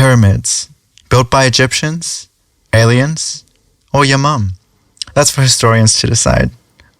pyramids, built by Egyptians, aliens, or your mum? That's for historians to decide.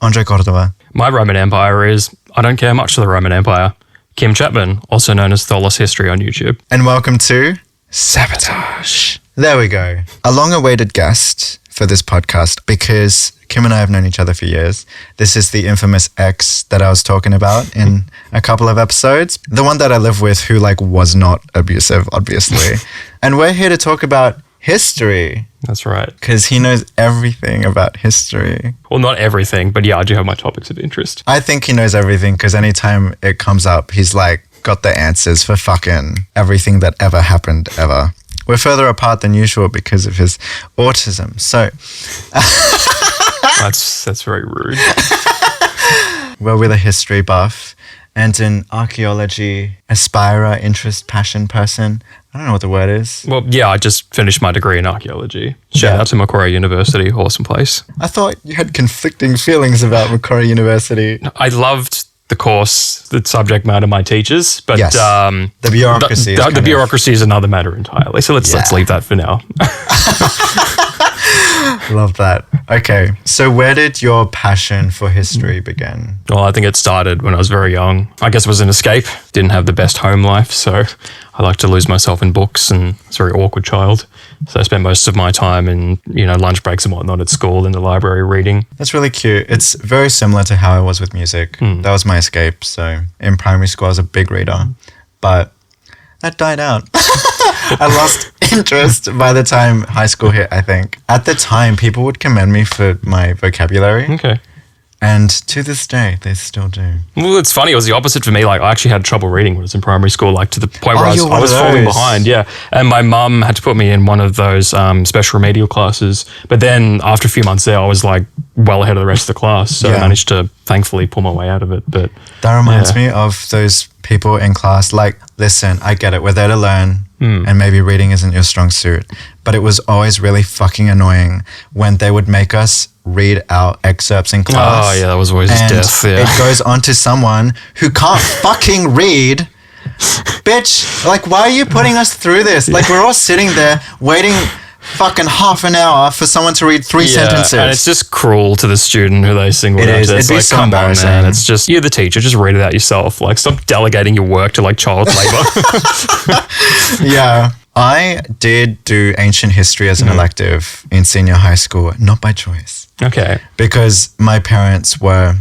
Andre Cordova. My Roman Empire is, I don't care much for the Roman Empire. Kim Chapman, also known as Tholos History on YouTube. And welcome to Sabotage. There we go. A long-awaited guest for this podcast because Kim and I have known each other for years. This is the infamous ex that I was talking about in a couple of episodes. The one that I live with who was not abusive, obviously. And we're here to talk about history. That's right. Because he knows everything about history. Well, not everything, but yeah, I do have my topics of interest. I think he knows everything because anytime it comes up, he's got the answers for fucking everything that ever happened ever. We're further apart than usual because of his autism. So that's very rude. Well, we're a history buff and an archaeology aspirer, interest, passion person. I don't know what the word is. Well, yeah, I just finished my degree in archaeology. Shout out to Macquarie University, awesome place. I thought you had conflicting feelings about Macquarie University. I loved the course, the subject matter, my teachers, but yes. The bureaucracy. The bureaucracy is another matter entirely. So let's leave that for now. Love that. Okay, so where did your passion for history begin? Well, I think it started when I was very young. I guess it was an escape. Didn't have the best home life, so I like to lose myself in books, and I was a very awkward child. So I spent most of my time in, lunch breaks and whatnot at school in the library reading. That's really cute. It's very similar to how I was with music. That was my escape. So in primary school, I was a big reader, but that died out. I lost interest by the time high school hit, I think. At the time, people would commend me for my vocabulary. Okay. And to this day, they still do. Well, it's funny. It was the opposite for me. I actually had trouble reading when I was in primary school, to the point where I was falling behind. Yeah. And my mum had to put me in one of those special remedial classes. But then after a few months there, I was well ahead of the rest of the class. So I managed to thankfully pull my way out of it. But that reminds me of those people in class. Listen, I get it. We're there to learn. And maybe reading isn't your strong suit. But it was always really fucking annoying when they would make us read out excerpts in class. Oh, yeah, that was always death. Yeah. It goes on to someone who can't fucking read. Bitch, why are you putting us through this? We're all sitting there waiting fucking half an hour for someone to read three sentences. And it's just cruel to the student who they single out. It is. It'd be so embarrassing. Man. It's just, you're the teacher, just read it out yourself. Stop delegating your work to child labor. Yeah. I did do ancient history as an elective in senior high school, not by choice. Okay. Because my parents were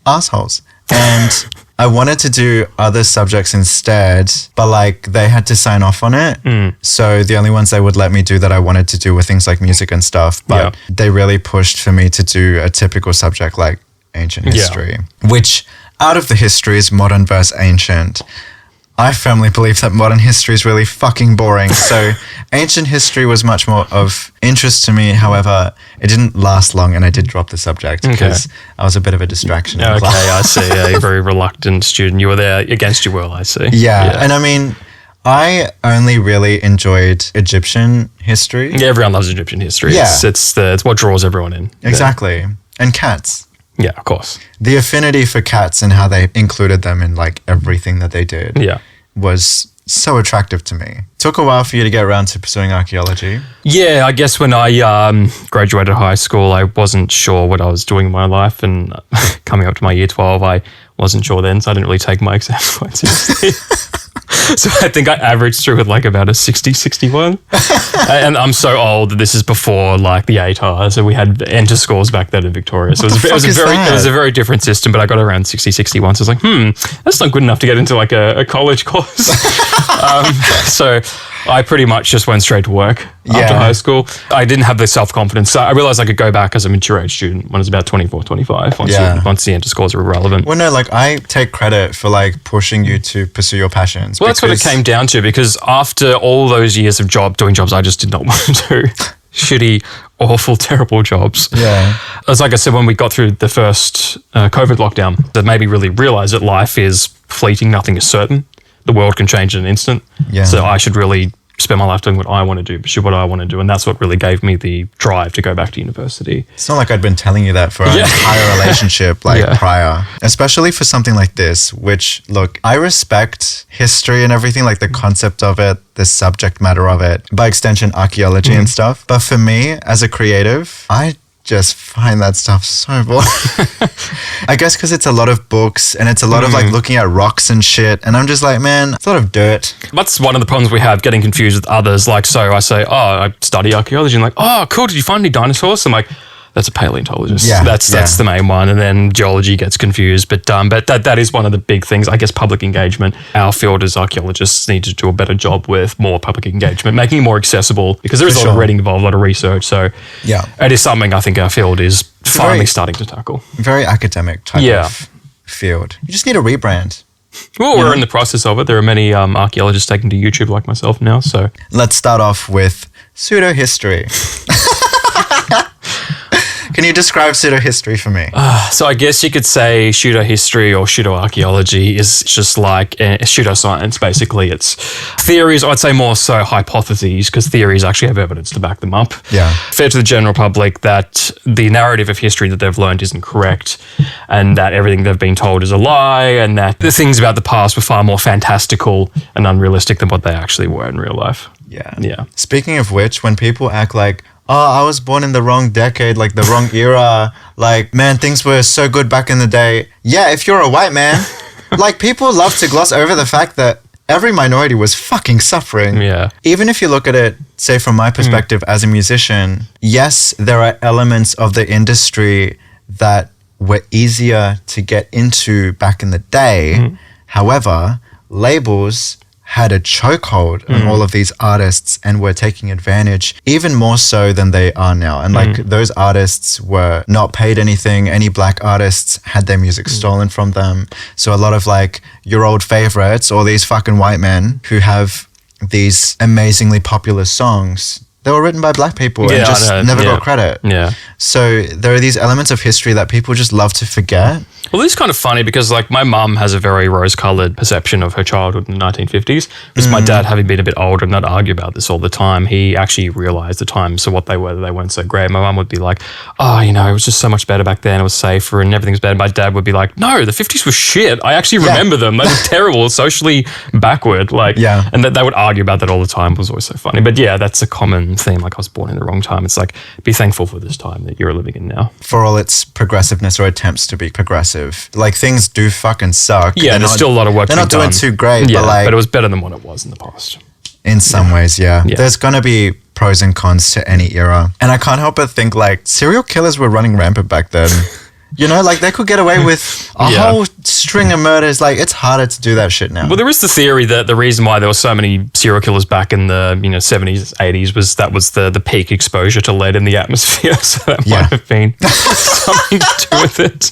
assholes. And I wanted to do other subjects instead, but they had to sign off on it. So the only ones they would let me do that I wanted to do were things like music and stuff. But they really pushed for me to do a typical subject like ancient history, which out of the histories, modern versus ancient, I firmly believe that modern history is really fucking boring. So ancient history was much more of interest to me. However, it didn't last long and I did drop the subject because I was a bit of a distraction. Okay, I see. Yeah, you're a very reluctant student. You were there against your will, I see. Yeah. And I mean, I only really enjoyed Egyptian history. Yeah, everyone loves Egyptian history. Yeah. It's what draws everyone in. Exactly. Yeah. And cats. Yeah, of course. The affinity for cats and how they included them in everything that they did was so attractive to me. Took a while for you to get around to pursuing archaeology. Yeah, I guess when I graduated high school, I wasn't sure what I was doing in my life, and coming up to my year 12, I wasn't sure then, so I didn't really take my exams quite seriously. So I think I averaged through with about a 60, 61. And I'm so old that this is before the ATAR. So we had enter scores back then in Victoria. So it was a very different system, but I got around 60, 61. So I was that's not good enough to get into a college course. So I pretty much just went straight to work after high school. I didn't have the self-confidence. So I realized I could go back as a mature age student when I was about 24, 25, once the enter scores were relevant. Well, no, I take credit for pushing you to pursue your passions. Well, that's what it came down to, because after all those years of doing jobs I just did not want to do, shitty, awful, terrible jobs. Yeah. As I said, when we got through the first COVID lockdown, that made me really realize that life is fleeting, nothing is certain. The world can change in an instant. Yeah. So I should really spend my life doing what I want to do, pursue what I want to do. And that's what really gave me the drive to go back to university. It's not like I'd been telling you that for our entire relationship prior, especially for something like this, which, look, I respect history and everything, like the concept of it, the subject matter of it, by extension, archaeology and stuff. But for me, as a creative, I just find that stuff so boring. I guess because it's a lot of books and it's a lot of like looking at rocks and shit. And I'm just like, man, it's a lot of dirt. That's one of the problems we have, getting confused with others. Like, so I say, oh, I study archaeology. And like, oh, cool. Did you find any dinosaurs? I'm like, that's a paleontologist. Yeah, that's the main one. And then geology gets confused. But that is one of the big things. I guess public engagement. Our field as archaeologists need to do a better job with more public engagement, making it more accessible, because there is a lot of reading involved, a lot of research. So it is something I think our field is finally starting to tackle. Very academic type of field. You just need a rebrand. Well, we're in the process of it. There are many archaeologists taking to YouTube like myself now. So let's start off with pseudo-history. Can you describe pseudo-history for me? So I guess you could say pseudo-history or pseudo-archaeology is just like pseudoscience, basically. It's theories, I'd say more so hypotheses, because theories actually have evidence to back them up. Yeah. Fair to the general public that the narrative of history that they've learned isn't correct, and that everything they've been told is a lie, and that the things about the past were far more fantastical and unrealistic than what they actually were in real life. Yeah. Speaking of which, when people act like, oh, I was born in the wrong decade, like the wrong era. Like, man, things were so good back in the day. Yeah, if you're a white man, like people love to gloss over the fact that every minority was fucking suffering. Yeah. Even if you look at it, say from my perspective as a musician, yes, there are elements of the industry that were easier to get into back in the day. However, labels had a chokehold on all of these artists and were taking advantage even more so than they are now. And like those artists were not paid anything. Any black artists had their music stolen from them. So a lot of like your old favorites or these fucking white men who have these amazingly popular songs, they were written by black people and just never got credit. Yeah. So there are these elements of history that people just love to forget. Well, this is kind of funny because, like, my mum has a very rose-coloured perception of her childhood in the 1950s. Because my dad, having been a bit older and not argue about this all the time, he actually realised the times of what they were, that they weren't so great. My mum would be like, oh, you know, it was just so much better back then. It was safer and everything was better. My dad would be like, no, the 50s was shit. I actually remember them. They were terrible, socially backward. Like, and that they would argue about that all the time. It was always so funny. But yeah, that's a common theme. Like, I was born in the wrong time. It's like, be thankful for this time that you're living in now. For all its progressiveness or attempts to be progressive, like things do fucking suck. Yeah, there's still a lot of work to be done. They're not doing too great, but it was better than what it was in the past. In some ways, There's going to be pros and cons to any era. And I can't help but think like serial killers were running rampant back then. You know, like they could get away with a whole string of murders. Like it's harder to do that shit now. Well, there is the theory that the reason why there were so many serial killers back in the 70s, 80s was the peak exposure to lead in the atmosphere. So that might have been something to do with it.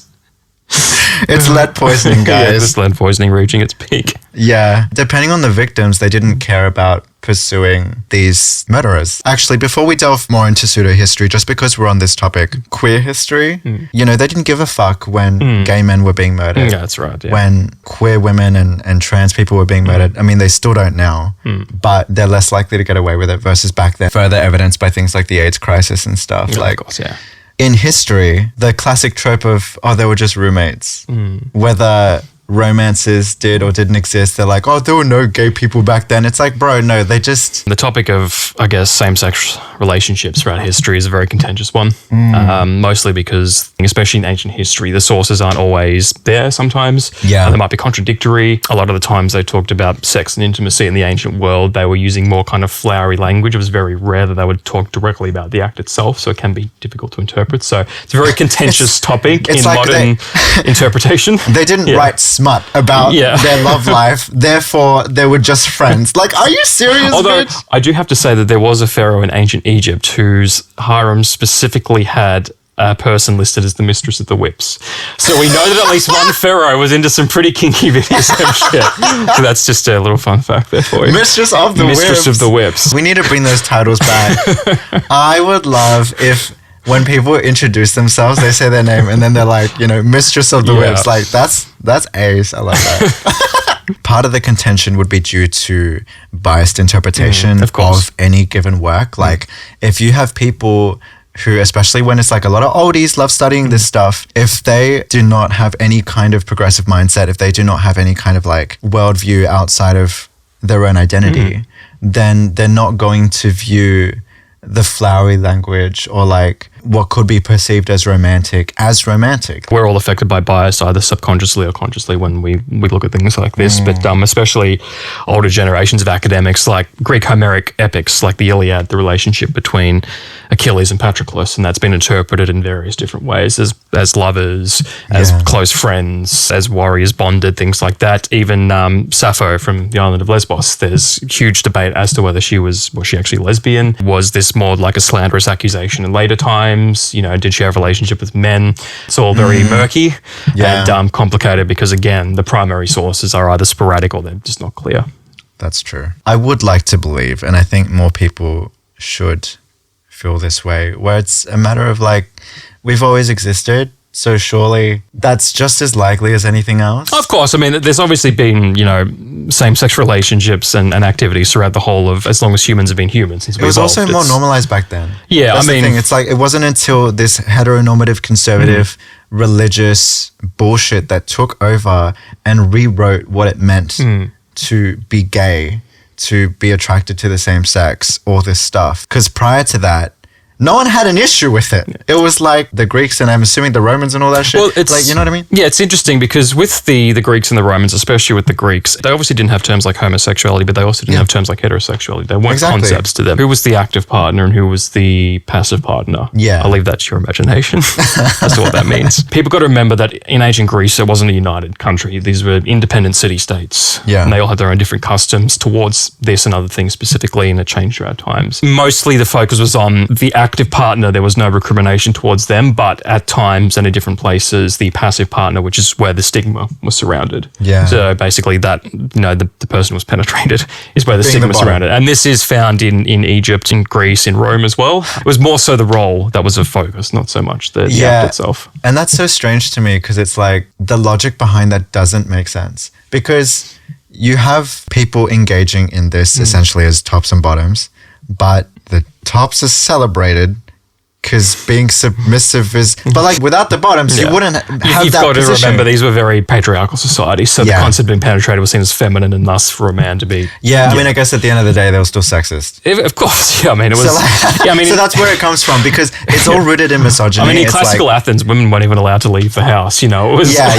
It's lead poisoning, guys. It's lead poisoning reaching its peak. Yeah. Depending on the victims, they didn't care about pursuing these murderers. Actually, before we delve more into pseudo-history, just because we're on this topic, queer history, you know, they didn't give a fuck when gay men were being murdered. Yeah, that's right. Yeah. When queer women and trans people were being murdered. I mean, they still don't now, but they're less likely to get away with it versus back then. Further evidenced by things like the AIDS crisis and stuff. Yeah, of course, yeah. In history, the classic trope of, oh, they were just roommates. Whether romances did or didn't exist, they're like, oh, there were no gay people back then. It's like, bro, no, they just... The topic of, I guess, same-sex relationships throughout history is a very contentious one, mostly because, especially in ancient history, the sources aren't always there sometimes. Yeah. They might be contradictory. A lot of the times they talked about sex and intimacy in the ancient world, they were using more kind of flowery language. It was very rare that they would talk directly about the act itself, so it can be difficult to interpret. So it's a very contentious topic in like modern interpretation. They didn't write smut about their love life, therefore they were just friends. Like, are you serious? Although bitch? I do have to say that there was a pharaoh in ancient Egypt whose harem specifically had a person listed as the mistress of the whips. So we know that at least one pharaoh was into some pretty kinky BDSM shit. So that's just a little fun fact there for you. Mistress of the Whips. We need to bring those titles back. I would love if when people introduce themselves, they say their name and then they're like, you know, Mistress of the Whips. Like, that's ace. I love that. Part of the contention would be due to biased interpretation of any given work. Like if you have people who, especially when it's like a lot of oldies love studying this stuff, if they do not have any kind of progressive mindset, if they do not have any kind of like worldview outside of their own identity, then they're not going to view the flowery language or like what could be perceived as romantic. We're all affected by bias, either subconsciously or consciously, when we look at things like this. But especially older generations of academics, like Greek Homeric epics, like the Iliad, the relationship between Achilles and Patroclus, and that's been interpreted in various different ways as lovers, as close friends, as warriors bonded, things like that. Even Sappho from the island of Lesbos, there's huge debate as to whether was she actually lesbian? Was this more like a slanderous accusation in later times? You know, did she have a relationship with men? It's all very murky and complicated because, again, the primary sources are either sporadic or they're just not clear. That's true. I would like to believe, and I think more people should feel this way, where it's a matter of like, we've always existed, so surely that's just as likely as anything else. Of course. I mean, there's obviously been, you know, same-sex relationships and activities throughout the whole of, as long as humans have been humans. It was also more normalized back then. Yeah, that's the thing. It's like, it wasn't until this heteronormative, conservative, religious bullshit that took over and rewrote what it meant to be gay, to be attracted to the same sex, all this stuff. Because prior to that, no one had an issue with it. It was like the Greeks and I'm assuming the Romans and all that shit. Well, it's like, you know what I mean? Yeah, it's interesting because with the Greeks and the Romans, especially with the Greeks, they obviously didn't have terms like homosexuality, but they also didn't have terms like heterosexuality. They weren't concepts to them. Who was the active partner and who was the passive partner? Yeah. I'll leave that to your imagination as to what that means. People got to remember that in ancient Greece, it wasn't a united country. These were independent city-states. Yeah. And they all had their own different customs towards this and other things specifically, and it changed throughout times. Mostly the focus was on the active partner. There was no recrimination towards them, but at times and in different places, the passive partner, which is where the stigma was surrounded. Yeah. So basically that, you know, the person was penetrated is where the stigma was surrounded. And this is found in Egypt, in Greece, in Rome as well. It was more so the role that was of focus, not so much the act itself. And that's so strange to me because it's like the logic behind that doesn't make sense, because you have people engaging in this essentially as tops and bottoms, but the tops are celebrated because being submissive is, but like without the bottoms, you wouldn't have You've that got to position. remember these were very patriarchal societies, so the concept of being penetrated was seen as feminine and thus for a man to be. Yeah, I mean, I guess at the end of the day, they were still sexist. Of course, yeah. I mean, it was. So that's where it comes from, because it's all rooted in misogyny. I mean, in classical Athens, women weren't even allowed to leave the house. You know, it was. Yeah.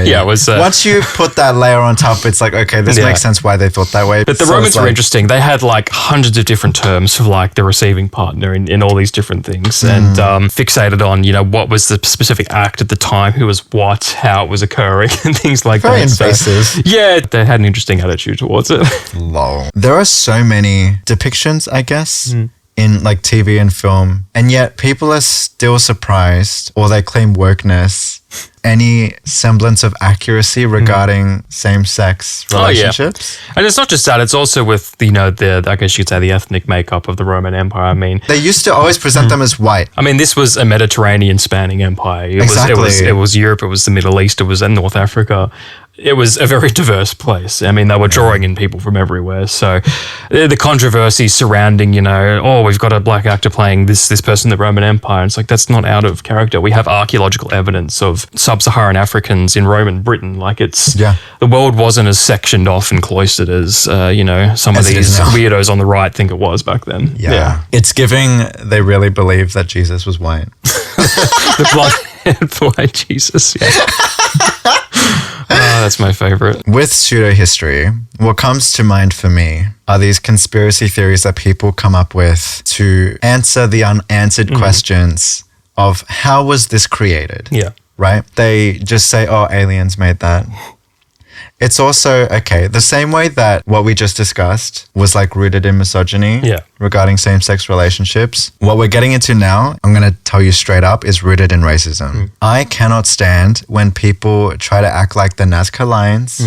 Yeah, it was. Once you put that layer on top, it's like, okay, this makes sense why they thought that way. But the Romans were interesting. They had like hundreds of different terms for like the receiving partner in all these different things, and fixated on, you know, what was the specific act at the time, who was what, how it was occurring, and things like Very that. invasive. So, yeah, they had an interesting attitude towards it. Lol. There are so many depictions, I guess, in like TV and film, and yet people are still surprised, or they claim wokeness, any semblance of accuracy regarding same-sex relationships. And it's not just that, it's also with, you know, I guess you could say the ethnic makeup of the Roman Empire. I mean, they used to always present them as white. I mean, this was a Mediterranean spanning empire. It was Europe, it was the Middle East, it was in North Africa. It was a very diverse place. I mean, they were drawing in people from everywhere. So the controversy surrounding, you know, oh, we've got a black actor playing this person in the Roman Empire. And it's like, that's not out of character. We have archaeological evidence of sub-Saharan Africans in Roman Britain. Like the world wasn't as sectioned off and cloistered as, you know, some of these weirdos on the right think it was back then. Yeah. It's giving they really believe that Jesus was white. The blood white Jesus, that's my favorite. With pseudo-history, what comes to mind for me are these conspiracy theories that people come up with to answer the unanswered questions of how was this created? Yeah. Right? They just say, oh, aliens made that. It's also, okay, the same way that what we just discussed was like rooted in misogyny regarding same-sex relationships. What we're getting into now, I'm going to tell you straight up, is rooted in racism. I cannot stand when people try to act like the Nazca Lions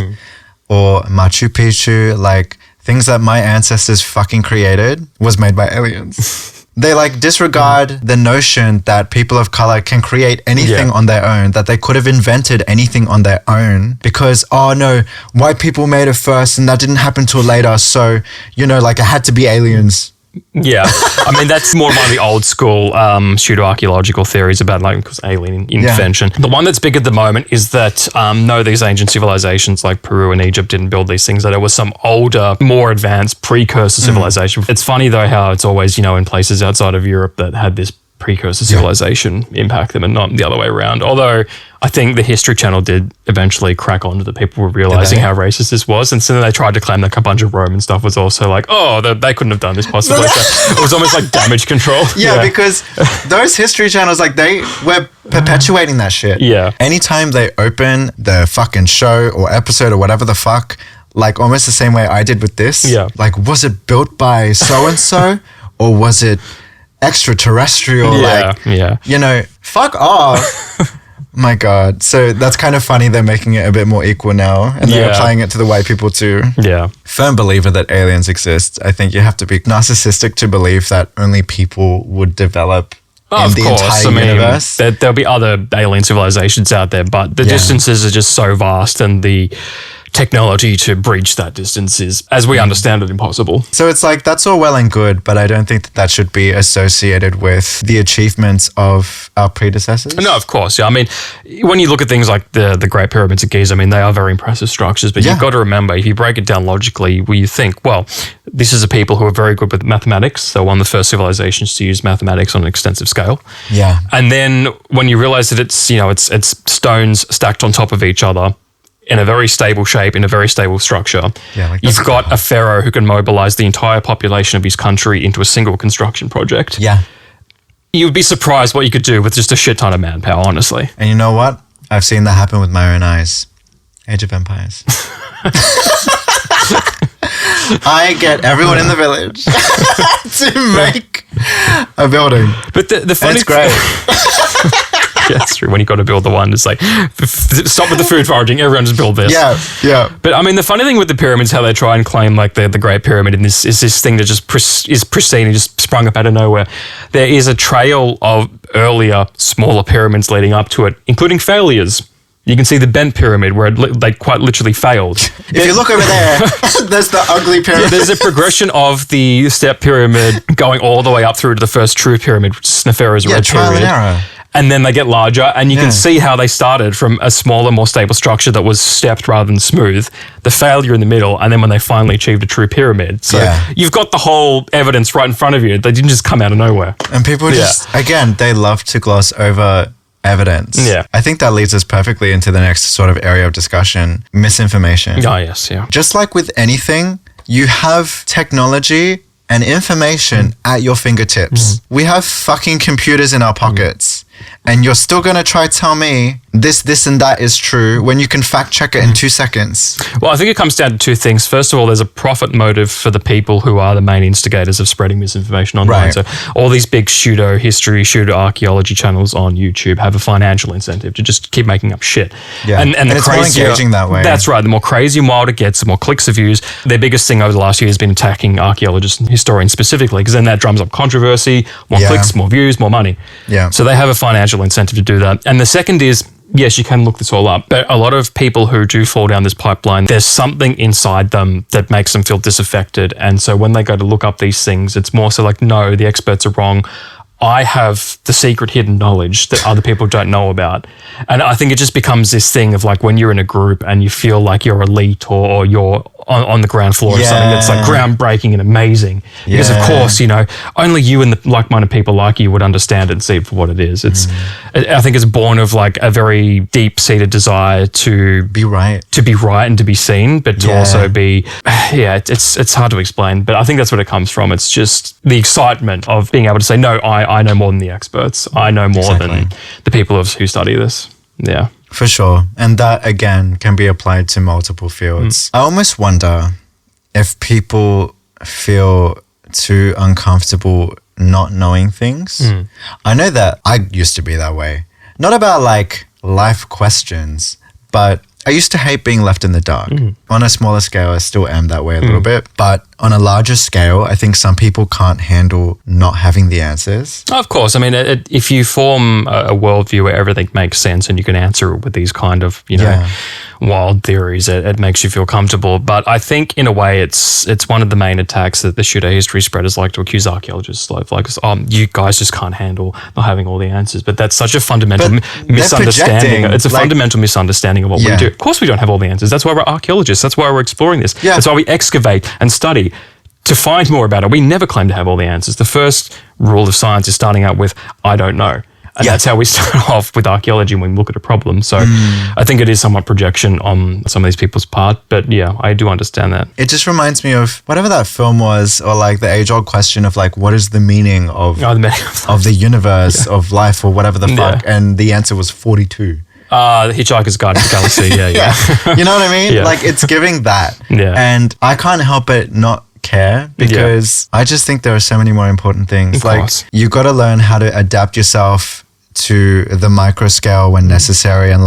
or Machu Picchu, like things that my ancestors fucking created was made by aliens. They like disregard the notion that people of color can create anything on their own, that they could have invented anything on their own because, oh no, white people made it first and that didn't happen till later. So, you know, like it had to be aliens. Yeah, I mean, that's more one of the old school pseudo-archaeological theories about like alien intervention. The one that's big at the moment is that no, these ancient civilizations like Peru and Egypt didn't build these things, that there was some older, more advanced precursor civilization. It's funny though how it's always, you know, in places outside of Europe that had this precursor civilization impact them and not the other way around. Although I think the History Channel did eventually crack on to the people were realizing how racist this was. And so then they tried to claim that a bunch of Roman stuff was also like, oh, they couldn't have done this possibly. So it was almost like damage control. Yeah, because those History Channels, like they were perpetuating that shit. Yeah. Anytime they open the fucking show or episode or whatever the fuck, like almost the same way I did with this. Yeah. Like, was it built by so-and-so or was it extraterrestrial? You know, fuck off. My God. So that's kind of funny. They're making it a bit more equal now and they're applying it to the white people too. Yeah. Firm believer that aliens exist. I think you have to be narcissistic to believe that only people would develop in the entire universe. There'll be other alien civilizations out there, but the distances are just so vast and the technology to breach that distance is, as we understand it, impossible. So it's like, that's all well and good, but I don't think that should be associated with the achievements of our predecessors. No, of course. Yeah. I mean, when you look at things like the Great Pyramids of Giza, I mean, they are very impressive structures, but you've got to remember, if you break it down logically, where you think, well, this is a people who are very good with mathematics. So one of the first civilizations to use mathematics on an extensive scale. Yeah. And then when you realize that it's, you know, it's stones stacked on top of each other, in a very stable shape, in a very stable structure. Yeah, like you've got a pharaoh who can mobilize the entire population of his country into a single construction project. Yeah. You would be surprised what you could do with just a shit ton of manpower, honestly. And you know what? I've seen that happen with my own eyes. Age of Empires. I get everyone in the village to make a building. But the funny it's great. Yeah, that's true. When you got to build the one, it's like, stop with the food foraging, everyone just build this. Yeah, yeah. But I mean, the funny thing with the pyramids, how they try and claim like the Great Pyramid and this is this thing that just is pristine and just sprung up out of nowhere. There is a trail of earlier, smaller pyramids leading up to it, including failures. You can see the bent pyramid where they quite literally failed. If you look over there, there's the ugly pyramid. Yeah, there's a progression of the step pyramid going all the way up through to the first true pyramid, which is Neferu's red trial period. and error. And then they get larger, and you can see how they started from a smaller, more stable structure that was stepped rather than smooth, the failure in the middle, and then when they finally achieved a true pyramid. So you've got the whole evidence right in front of you. They didn't just come out of nowhere. And people just, again, they love to gloss over evidence. Yeah. I think that leads us perfectly into the next sort of area of discussion, misinformation. Oh, yes, yeah. Just like with anything, you have technology and information at your fingertips. We have fucking computers in our pockets. And you're still going to try to tell me this, and that is true when you can fact check it in 2 seconds. Well, I think it comes down to two things. First of all, there's a profit motive for the people who are the main instigators of spreading misinformation online. So all these big pseudo-history, pseudo-archaeology channels on YouTube have a financial incentive to just keep making up shit. Yeah. And the it's more engaging that way. That's right. The more crazy and wild it gets, the more clicks and views. Their biggest thing over the last year has been attacking archaeologists and historians specifically, because then that drums up controversy, more clicks, more views, more money. Yeah. So they have a financial incentive to do that. And the second is, yes, you can look this all up, but a lot of people who do fall down this pipeline, there's something inside them that makes them feel disaffected. And so when they go to look up these things, it's more so like, no, the experts are wrong. I have the secret hidden knowledge that other people don't know about. And I think it just becomes this thing of like when you're in a group and you feel like you're elite or you're on the ground floor of something that's like groundbreaking and amazing. Because of course, you know, only you and the like-minded people like you would understand it and see it for what it is. It's, I think it's born of like a very deep-seated desire to be right, and to be seen, but to also be, it's hard to explain, but I think that's what it comes from. It's just the excitement of being able to say, no, I know more than the experts. I know more than the people who study this. Yeah. For sure. And that, again, can be applied to multiple fields. I almost wonder if people feel too uncomfortable not knowing things. I know that I used to be that way. Not about like life questions, but I used to hate being left in the dark. On a smaller scale, I still am that way a little bit. But on a larger scale, I think some people can't handle not having the answers. Of course. I mean, if you form a worldview where everything makes sense and you can answer it with these kind of, wild theories, it makes you feel comfortable. But I think in a way it's one of the main attacks that the pseudo-history spreaders like to accuse archaeologists of. Like, you guys just can't handle not having all the answers. But that's such a fundamental misunderstanding. It's a fundamental misunderstanding of what we do. Of course we don't have all the answers. That's why we're archaeologists. That's why we're exploring this. Yeah. That's why we excavate and study to find more about it. We never claim to have all the answers. The first rule of science is starting out with, I don't know. And that's how we start off with archaeology when we look at a problem. So I think it is somewhat projection on some of these people's part. But yeah, I do understand that. It just reminds me of whatever that film was, or like the age-old question of like, what is the meaning of the universe, of life, or whatever the fuck? And the answer was 42. The Hitchhiker's Guide to the Galaxy, yeah. You know what I mean? Yeah. Like, it's giving that. Yeah. And I can't help it not care, because I just think there are so many more important things. Of course. You got to learn how to adapt yourself to the micro scale when necessary, and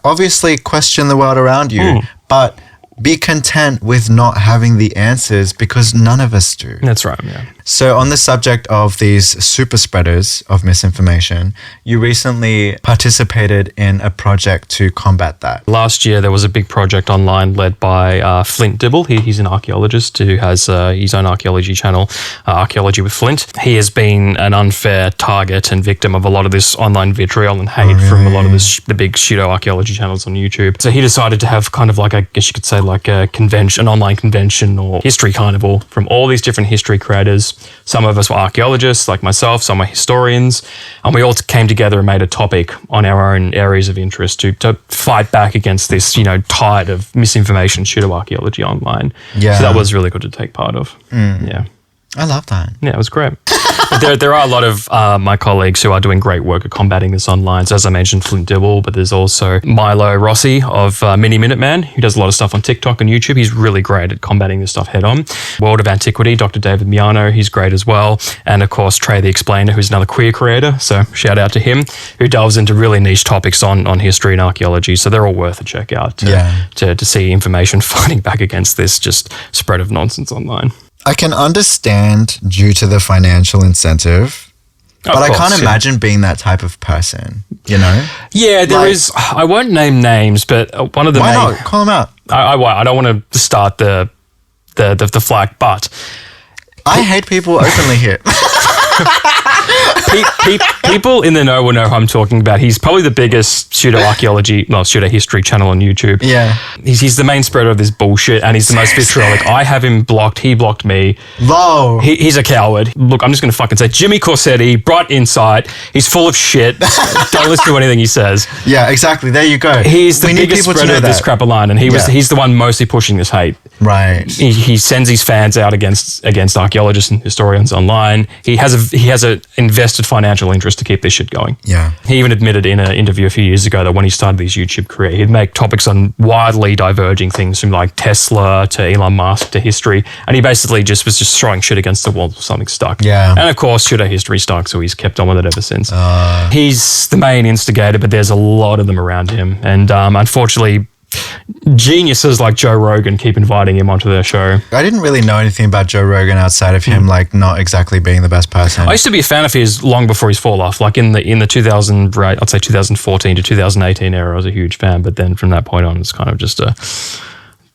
obviously question the world around you, but be content with not having the answers, because none of us do. That's right, yeah. So on the subject of these super spreaders of misinformation, you recently participated in a project to combat that. Last year, there was a big project online led by Flint Dibble. He's an archaeologist who has his own archaeology channel, Archaeology with Flint. He has been an unfair target and victim of a lot of this online vitriol and hate from a lot of the big pseudo-archaeology channels on YouTube. So he decided to have kind of like, I guess you could say, like a convention, an online convention or history carnival from all these different history creators. Some of us were archaeologists like myself, some are historians, and we all came together and made a topic on our own areas of interest to fight back against this, tide of misinformation, pseudo-archaeology online. Yeah. So that was really good to take part of. Yeah. I love that. Yeah, it was great. There are a lot of my colleagues who are doing great work at combating this online. So as I mentioned, Flint Dibble, but there's also Milo Rossi of Mini Minuteman, who does a lot of stuff on TikTok and YouTube. He's really great at combating this stuff head on. World of Antiquity, Dr. David Miano, he's great as well. And of course, Trey the Explainer, who's another queer creator. So shout out to him, who delves into really niche topics on history and archaeology. So they're all worth a check out to see information fighting back against this just spread of nonsense online. I can understand due to the financial incentive, but I can't imagine being that type of person, Yeah, there is. I won't name names, but one of the Why not? Call them out. I don't want to start the flag, but I hate people openly here. People in the know will know who I'm talking about. He's probably the biggest pseudo-history channel on YouTube. Yeah. He's the main spreader of this bullshit, and he's the most vitriolic. I have him blocked. He blocked me. Low. He's a coward. Look, I'm just going to fucking say Jimmy Corsetti, bright insight. He's full of shit. Don't listen to anything he says. Yeah, exactly. There you go. He's the biggest spreader of this crap online, and he's the one mostly pushing this hate. Right. He sends his fans out against archaeologists and historians online. He has a invested financial interest to keep this shit going. Yeah. He even admitted in an interview a few years ago that when he started his YouTube career, he'd make topics on widely diverging things from like Tesla to Elon Musk to history. And he basically was just throwing shit against the wall until something stuck. Yeah. And of course, pseudo-history stuck, so he's kept on with it ever since. He's the main instigator, but there's a lot of them around him. And unfortunately, geniuses like Joe Rogan keep inviting him onto their show. I didn't really know anything about Joe Rogan outside of him not exactly being the best person. I used to be a fan of his long before his fall off. Like in the 2014 to 2018 era, I was a huge fan. But then from that point on, it's kind of just a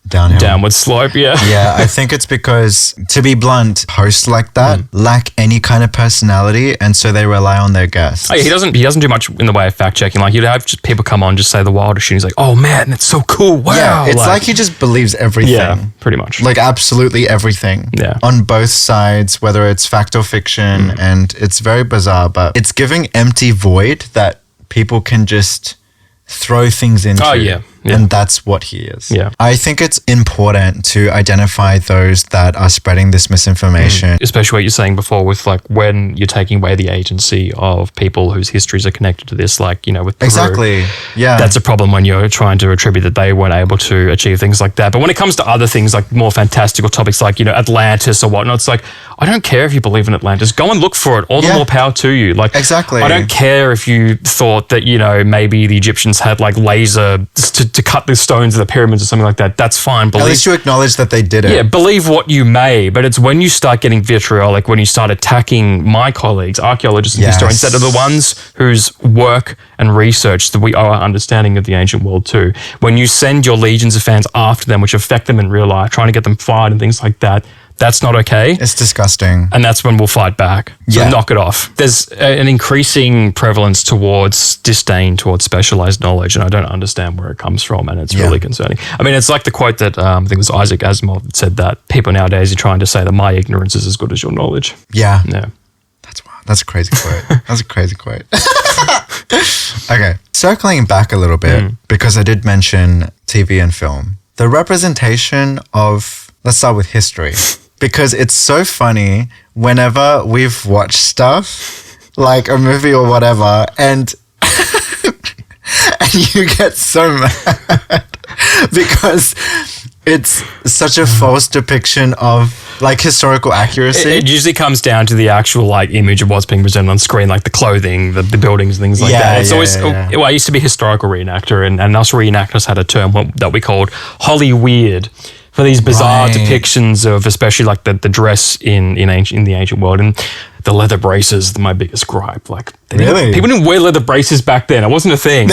downward slope. Yeah. Yeah, I think it's because, to be blunt, hosts like that lack any kind of personality, and so they rely on their guests. Oh, yeah, he doesn't do much in the way of fact checking. Like, you'd have just people come on, just say the wildest shit. He's like, "Oh man, that's so cool! Wow!" Yeah, it's like he just believes everything. Yeah, pretty much. Like absolutely everything. Yeah. On both sides, whether it's fact or fiction, and it's very bizarre, but it's giving empty void that people can just throw things into. Oh yeah. Yeah. And that's what he is. Yeah. I think it's important to identify those that are spreading this misinformation. Especially what you're saying before with like when you're taking away the agency of people whose histories are connected to this, like, with Peru. Exactly. Yeah. That's a problem when you're trying to attribute that they weren't able to achieve things like that. But when it comes to other things like more fantastical topics like, Atlantis or whatnot, it's like, I don't care if you believe in Atlantis. Go and look for it. All the more power to you. Like, exactly. I don't care if you thought that, maybe the Egyptians had like laser to to cut the stones of the pyramids or something like that, that's fine. At least you acknowledge that they did it. Yeah, believe what you may, but it's when you start getting vitriolic, when you start attacking my colleagues, archaeologists and historians, that are the ones whose work and research that we owe our understanding of the ancient world to. When you send your legions of fans after them, which affect them in real life, trying to get them fired and things like that, that's not okay. It's disgusting. And that's when we'll fight back. So knock it off. There's an increasing prevalence towards disdain towards specialized knowledge, and I don't understand where it comes from, and it's really concerning. I mean, it's like the quote that I think it was Isaac Asimov that said that people nowadays are trying to say that my ignorance is as good as your knowledge. Yeah. Yeah. That's wild. That's a crazy quote. That's a crazy quote. Okay. Circling back a little bit, because I did mention TV and film. The representation of, let's start with history. Because it's so funny whenever we've watched stuff, like a movie or whatever, and you get so mad because it's such a false depiction of like historical accuracy. It usually comes down to the actual like image of what's being presented on screen, like the clothing, the buildings, and things like that. It's always. Well, I used to be a historical reenactor, and us reenactors had a term that we called Holly Weird. For these bizarre depictions of, especially like the dress in the ancient world, and the leather braces, my biggest gripe. Like, people didn't wear leather braces back then. It wasn't a thing.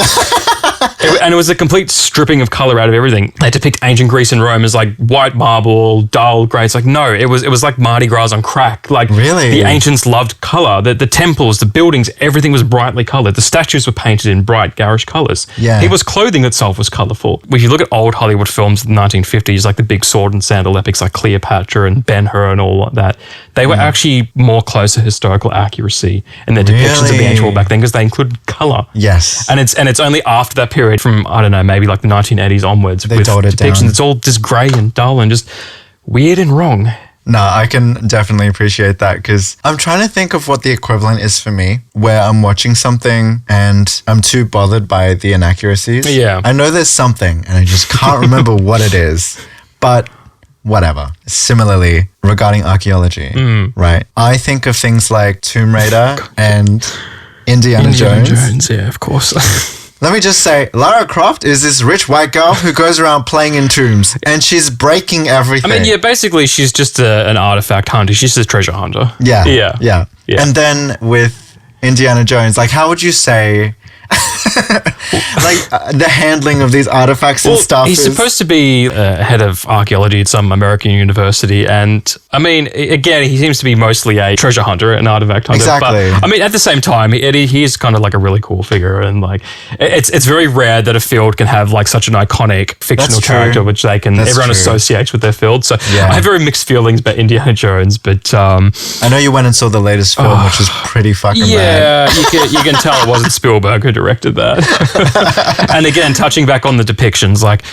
And it was a complete stripping of color out of everything. They depict ancient Greece and Rome as like white marble, dull grey. It's like, no, it was like Mardi Gras on crack. Like, the ancients loved color. The temples, the buildings, everything was brightly colored. The statues were painted in bright, garish colors. Yeah. People's clothing itself was colorful. If you look at old Hollywood films of the 1950s, like the big sword and sandal epics like Cleopatra and Ben-Hur and all that, they were actually more close to historical accuracy in their depictions of the ancient world back then, because they included color. Yes. And it's only after that period, from, I don't know, maybe like the 1980s onwards, they with dulled it depictions, down. it's all just grey and dull and just weird and wrong. No, I can definitely appreciate that, because I'm trying to think of what the equivalent is for me, where I'm watching something and I'm too bothered by the inaccuracies. Yeah. I know there's something and I just can't remember what it is, but whatever. Similarly, regarding archaeology, right? I think of things like Tomb Raider and Indiana Jones. Yeah, of course. Let me just say, Lara Croft is this rich white girl who goes around playing in tombs, and she's breaking everything. I mean, yeah, basically she's just an artifact hunter. She's just a treasure hunter. Yeah. And then with Indiana Jones, like, how would you say, the handling of these artifacts and stuff? He's supposed to be head of archaeology at some American university, and I mean, again, he seems to be mostly a treasure hunter, an artifact hunter. Exactly. But I mean, at the same time, he is kind of like a really cool figure, and like it's very rare that a field can have like such an iconic fictional character, which everyone associates with their field. So I have very mixed feelings about Indiana Jones, but I know you went and saw the latest film, which was pretty fucking rad. you can tell it wasn't Spielberg who directed that. And again, touching back on the depictions, like,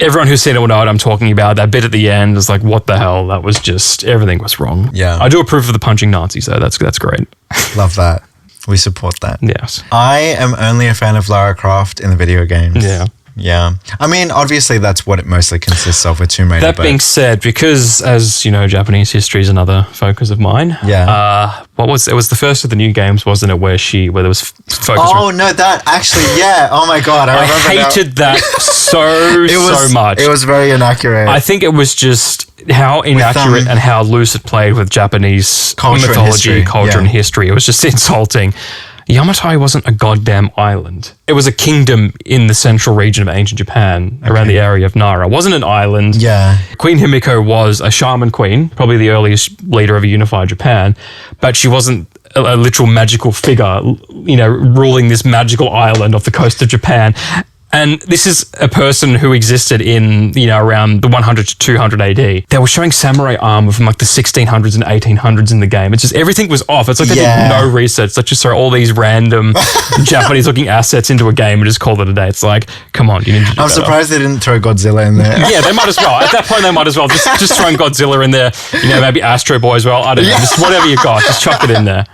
everyone who's seen it will know what I'm talking about. That bit at the end is like, what the hell? That was just, everything was wrong. Yeah. I do approve of the punching Nazis, though. That's great. Love that. We support that. Yes. I am only a fan of Lara Croft in the video games. Yeah. Yeah. I mean, obviously that's what it mostly consists of with Tomb Raider. That being said, because, as you know, Japanese history is another focus of mine. Yeah. It was the first of the new games, wasn't it, where there was focus. Oh, no, that actually, yeah. Oh my God. I remember hated that so much. It was very inaccurate. I think it was just how inaccurate and how loose it played with Japanese mythology, culture, and history. It was just insulting. Yamatai wasn't a goddamn island. It was a kingdom in the central region of ancient Japan, around the area of Nara. It wasn't an island. Yeah. Queen Himiko was a shaman queen, probably the earliest leader of a unified Japan, but she wasn't a literal magical figure, ruling this magical island off the coast of Japan. And this is a person who existed in, around the 100 to 200 AD. They were showing samurai armor from like the 1600s and 1800s in the game. It's just, everything was off. It's like they did no research. They just throw all these random Japanese looking assets into a game and just call it a day. It's like, come on, you need to do I'm better. surprised they didn't throw Godzilla in there. Yeah, they might as well. At that point, they might as well. Just throwing Godzilla in there. Maybe Astro Boy as well. I don't know. Just whatever you got, just chuck it in there.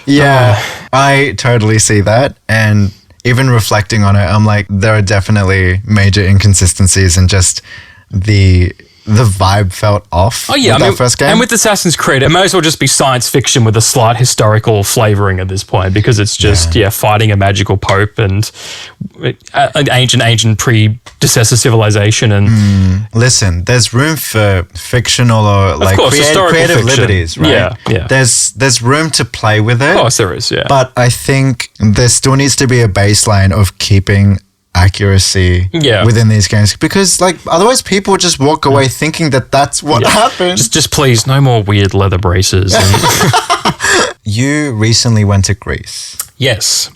Yeah, I totally see that. And even reflecting on it, I'm like, there are definitely major inconsistencies in just the the vibe felt off with that first game. And with Assassin's Creed, it may as well just be science fiction with a slight historical flavoring at this point, because it's just, fighting a magical pope and an ancient predecessor civilization. And listen, there's room for fictional or like creative liberties, right? Yeah. There's room to play with it. Of course there is, yeah. But I think there still needs to be a baseline of keeping accuracy within these games, because like otherwise people just walk away thinking that that's what happened. Just please, no more weird leather braces. You recently went to Greece. Yes.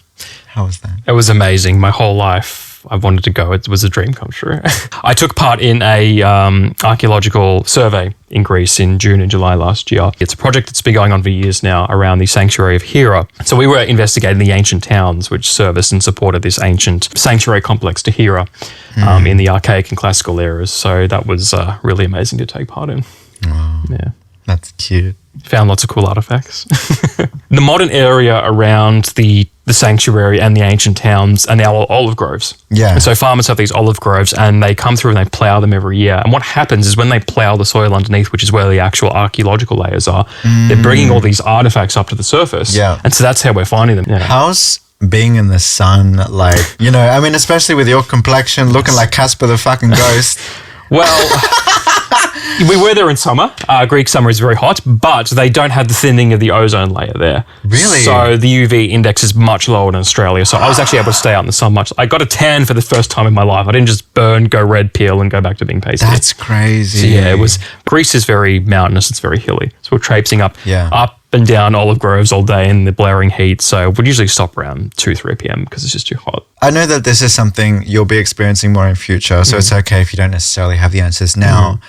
How was that? It was amazing. My whole life I wanted to go. It was a dream come true. I took part in a archaeological survey in Greece in June and July last year. It's a project that's been going on for years now around the sanctuary of Hera. So we were investigating the ancient towns which serviced and supported this ancient sanctuary complex to Hera in the archaic and classical eras. So that was really amazing to take part in. Wow. Yeah. That's cute. Found lots of cool artifacts. The modern area around the sanctuary and the ancient towns are now all olive groves. Yeah. And so farmers have these olive groves and they come through and they plough them every year. And what happens is when they plough the soil underneath, which is where the actual archaeological layers are, they're bringing all these artifacts up to the surface. Yeah. And so that's how we're finding them. Yeah. How's being in the sun, like, you know, I mean, especially with your complexion looking like Casper the fucking Ghost. Well... We were there in summer. Greek summer is very hot, but they don't have the thinning of the ozone layer there. Really? So the UV index is much lower than Australia. So I was actually able to stay out in the sun much. I got a tan for the first time in my life. I didn't just burn, go red, peel, and go back to being pasty. That's crazy. So yeah, Greece is very mountainous. It's very hilly. So we're traipsing up and down olive groves all day in the blaring heat. So we'd usually stop around 2, 3 p.m. because it's just too hot. I know that this is something you'll be experiencing more in future. So it's okay if you don't necessarily have the answers now.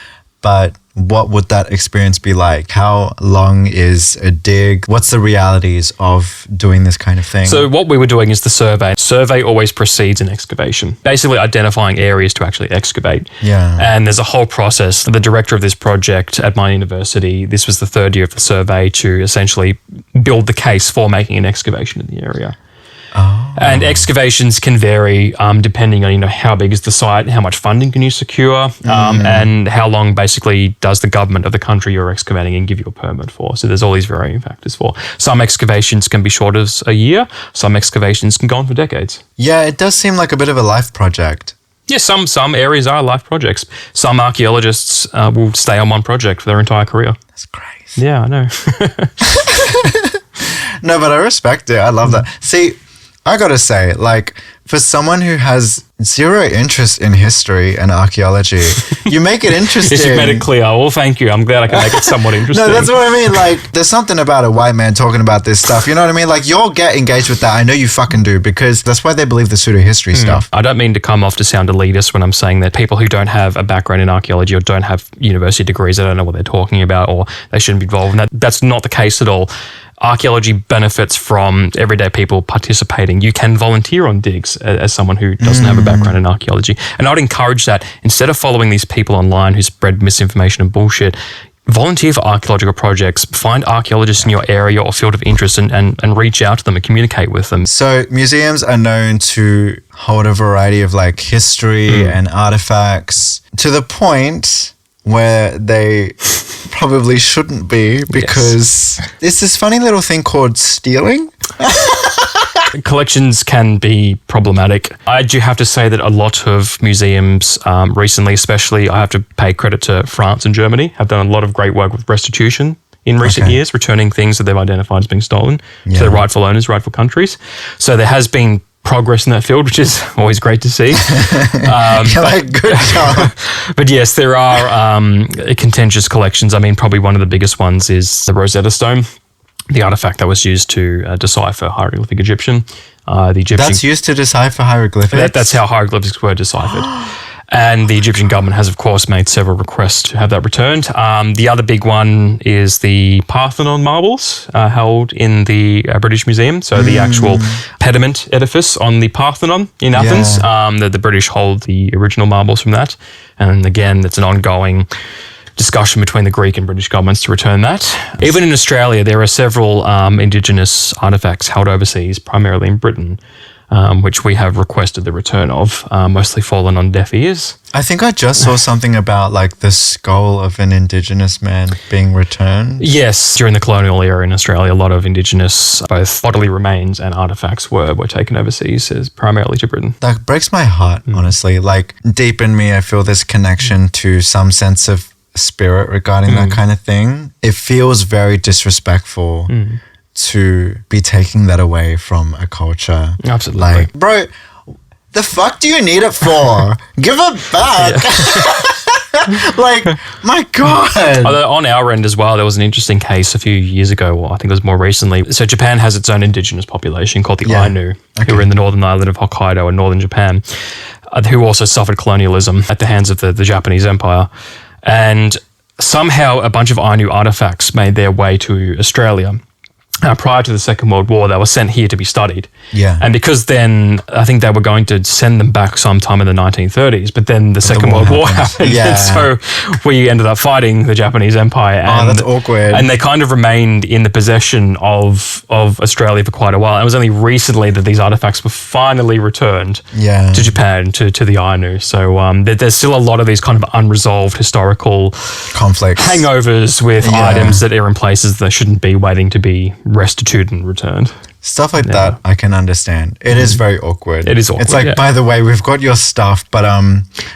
But what would that experience be like? How long is a dig? What's the realities of doing this kind of thing? So what we were doing is the survey. Survey always precedes an excavation, basically identifying areas to actually excavate. Yeah. And there's a whole process. The director of this project at my university, this was the third year of the survey, to essentially build the case for making an excavation in the area. Oh. And excavations can vary depending on, how big is the site, how much funding can you secure, and how long basically does the government of the country you're excavating and give you a permit for. So there's all these varying factors for. Some excavations can be short as a year. Some excavations can go on for decades. Yeah, it does seem like a bit of a life project. Yeah, some areas are life projects. Some archaeologists will stay on one project for their entire career. That's crazy. Yeah, I know. No, but I respect it. I love that. See, I gotta say, like, for someone who has zero interest in history and archaeology, you make it interesting. Yes, you made it clear. Well, thank you. I'm glad I can make it somewhat interesting. No, that's what I mean. Like, there's something about a white man talking about this stuff. You know what I mean? Like, you'll get engaged with that. I know you fucking do, because that's why they believe the pseudo-history stuff. I don't mean to come off to sound elitist when I'm saying that people who don't have a background in archaeology or don't have university degrees, they don't know what they're talking about, or they shouldn't be involved in that. That's not the case at all. Archaeology benefits from everyday people participating. You can volunteer on digs as someone who doesn't have a background in archaeology. And I'd encourage that instead of following these people online who spread misinformation and bullshit, volunteer for archaeological projects, find archaeologists in your area or field of interest and reach out to them and communicate with them. So museums are known to hold a variety of like history and artifacts to the point where they probably shouldn't be, because there's this funny little thing called stealing. Collections can be problematic. I do have to say that a lot of museums recently, especially, I have to pay credit to France and Germany, have done a lot of great work with restitution in recent years, returning things that they've identified as being stolen to their rightful owners, rightful countries. So there has been progress in that field, which is always great to see. Good job. But yes, there are contentious collections. I mean, probably one of the biggest ones is the Rosetta Stone, the artifact that was used to decipher hieroglyphic Egyptian. That's used to decipher hieroglyphics? That's how hieroglyphics were deciphered. And the Egyptian government has, of course, made several requests to have that returned. The other big one is the Parthenon marbles held in the British Museum. So the actual pediment edifice on the Parthenon in Athens. The British hold the original marbles from that. And again, it's an ongoing discussion between the Greek and British governments to return that. Even in Australia, there are several Indigenous artefacts held overseas, primarily in Britain. which we have requested the return of, mostly fallen on deaf ears. I think I just saw something about like the skull of an Indigenous man being returned. Yes, during the colonial era in Australia, a lot of Indigenous, both bodily remains and artefacts were taken overseas, primarily to Britain. That breaks my heart, honestly. Like deep in me, I feel this connection to some sense of spirit regarding that kind of thing. It feels very disrespectful to be taking that away from a culture. Absolutely. Like, bro, the fuck do you need it for? Give it back. Like, my God. Although on our end as well, there was an interesting case a few years ago, or I think it was more recently. So Japan has its own indigenous population called the Ainu, who are in the northern island of Hokkaido in northern Japan, who also suffered colonialism at the hands of the Japanese Empire. And somehow a bunch of Ainu artifacts made their way to Australia. Prior to the Second World War, they were sent here to be studied. Yeah. And because then, I think they were going to send them back sometime in the 1930s, but then the Second World War happened. Yeah. And so we ended up fighting the Japanese Empire. And, that's awkward. And they kind of remained in the possession of Australia for quite a while. And it was only recently that these artifacts were finally returned to Japan, to the Ainu. So there's still a lot of these kind of unresolved historical conflicts, hangovers with items that are in places that shouldn't be, waiting to be restituted and returned. Stuff like that I can understand. It is very awkward. It is awkward. It's like, by the way, we've got your stuff, but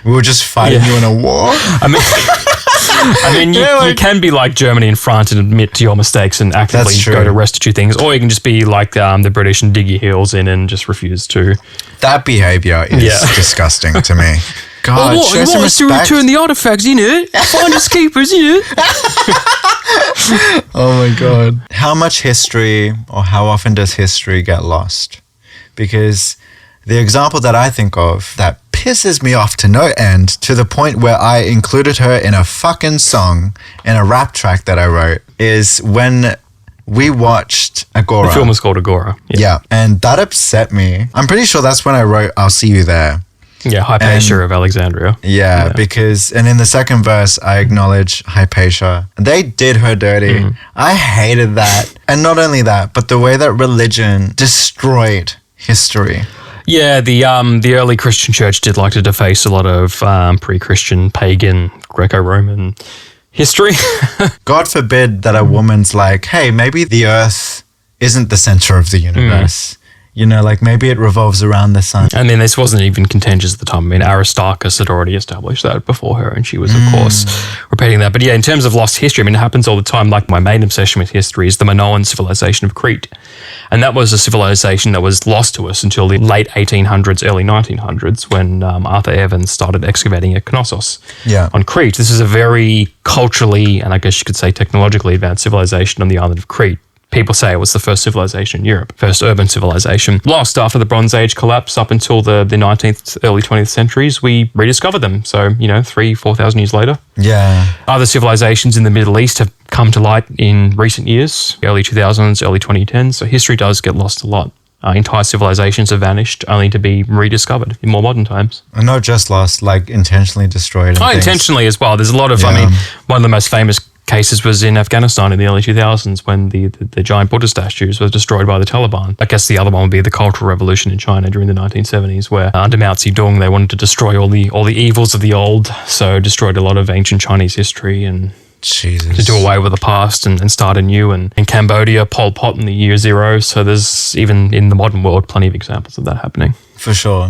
we were just fighting you in a war. I mean, you can be like Germany and France and admit to your mistakes and actively go to restitute things, or you can just be like the British and dig your heels in and just refuse to. That behavior is disgusting to me. God, show some respect. To return the artifacts, finders keepers, Oh my God. How much history, or how often does history get lost? Because the example that I think of that pisses me off to no end, to the point where I included her in a fucking song, in a rap track that I wrote, is when we watched Agora. The film was called Agora. Yeah. And that upset me. I'm pretty sure that's when I wrote I'll See You There. Yeah, Hypatia of Alexandria. Yeah, because, and in the second verse, I acknowledge Hypatia. They did her dirty. I hated that. And not only that, but the way that religion destroyed history. Yeah, the early Christian church did like to deface a lot of pre-Christian, pagan, Greco-Roman history. God forbid that a woman's like, hey, maybe the earth isn't the center of the universe. You know, like maybe it revolves around the sun. I mean, this wasn't even contentious at the time. I mean, Aristarchus had already established that before her, and she was, of course, repeating that. But yeah, in terms of lost history, I mean, it happens all the time. Like my main obsession with history is the Minoan civilization of Crete. And that was a civilization that was lost to us until the late 1800s, early 1900s, when Arthur Evans started excavating at Knossos on Crete. This is a very culturally, and I guess you could say technologically advanced civilization on the island of Crete. People say it was the first civilization in Europe, first urban civilization. Lost after the Bronze Age collapse up until the 19th, early 20th centuries, we rediscovered them. So, 3,000-4,000 years later. Yeah. Other civilizations in the Middle East have come to light in recent years, early 2000s, early 2010s. So history does get lost a lot. Entire civilizations have vanished only to be rediscovered in more modern times. And not just lost, like intentionally destroyed. Intentionally as well. There's a lot of, one of the most famous cases was in Afghanistan in the early 2000s when the giant Buddha statues were destroyed by the Taliban. I guess the other one would be the Cultural Revolution in China during the 1970s, where under Mao Zedong they wanted to destroy all the evils of the old, so destroyed a lot of ancient Chinese history and to do away with the past and start anew. And in Cambodia, Pol Pot in the year zero. So there's, even in the modern world, plenty of examples of that happening. For sure.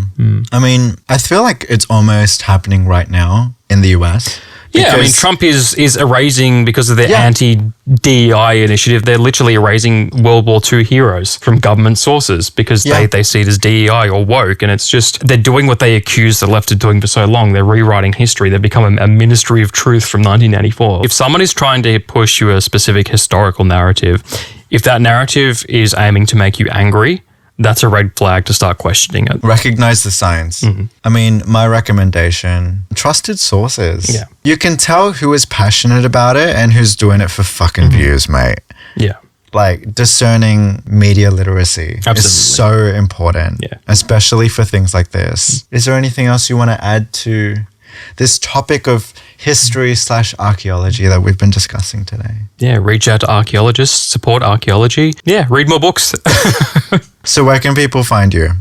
I mean, I feel like it's almost happening right now in the US. Yeah, I mean, Trump is erasing, because of their anti-DEI initiative, they're literally erasing World War II heroes from government sources because they see it as DEI or woke. And it's just, they're doing what they accused the left of doing for so long. They're rewriting history. They've become a ministry of truth from 1984. If someone is trying to push you a specific historical narrative, if that narrative is aiming to make you angry, that's a red flag to start questioning it. Recognize the signs. I mean, my recommendation, trusted sources. Yeah. You can tell who is passionate about it and who's doing it for fucking views, mate. Yeah. Like, discerning media literacy is so important, especially for things like this. Is there anything else you want to add to this topic of history/archaeology that we've been discussing today? Yeah, reach out to archaeologists, support archaeology. Yeah, read more books. So where can people find you?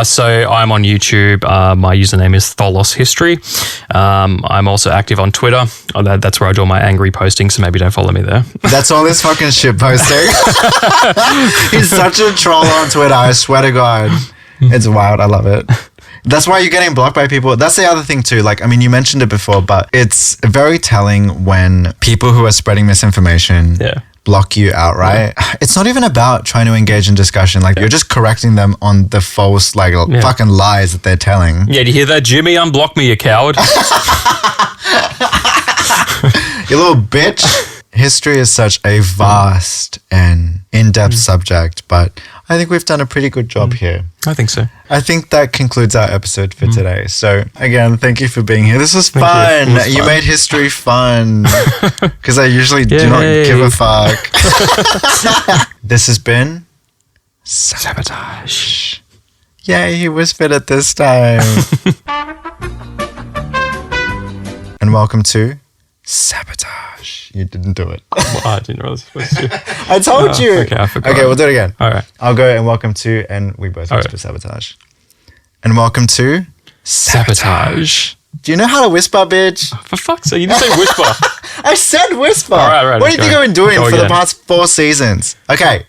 So I'm on YouTube. My username is Tholos History. I'm also active on Twitter. That's where I do all my angry posting, so maybe don't follow me there. That's all this fucking shit posting. He's such a troll on Twitter, I swear to God. It's wild. I love it. That's why you're getting blocked by people. That's the other thing too. Like, I mean, you mentioned it before, but it's very telling when people who are spreading misinformation block you outright. Yeah. It's not even about trying to engage in discussion. Like, you're just correcting them on the false, like, fucking lies that they're telling. Yeah, do you hear that, Jimmy? Unblock me, you coward. You little bitch. History is such a vast and in-depth subject, but I think we've done a pretty good job here. I think so. I think that concludes our episode for today. So again, thank you for being here. This was fun. You made history fun because I usually do not give a fuck. This has been Sabotage. Yay, he whispered it this time. And welcome to Sabotage. You didn't do it. I didn't know I was supposed to. I told you. Okay, I forgot. Okay, we'll do it again. All right. I'll go and welcome to, and we both whisper Sabotage. And welcome to Sabotage. Do you know how to whisper, bitch? For fuck's sake, you didn't say whisper. I said whisper. All right. What do you think I've been doing for the past 4 seasons? Okay.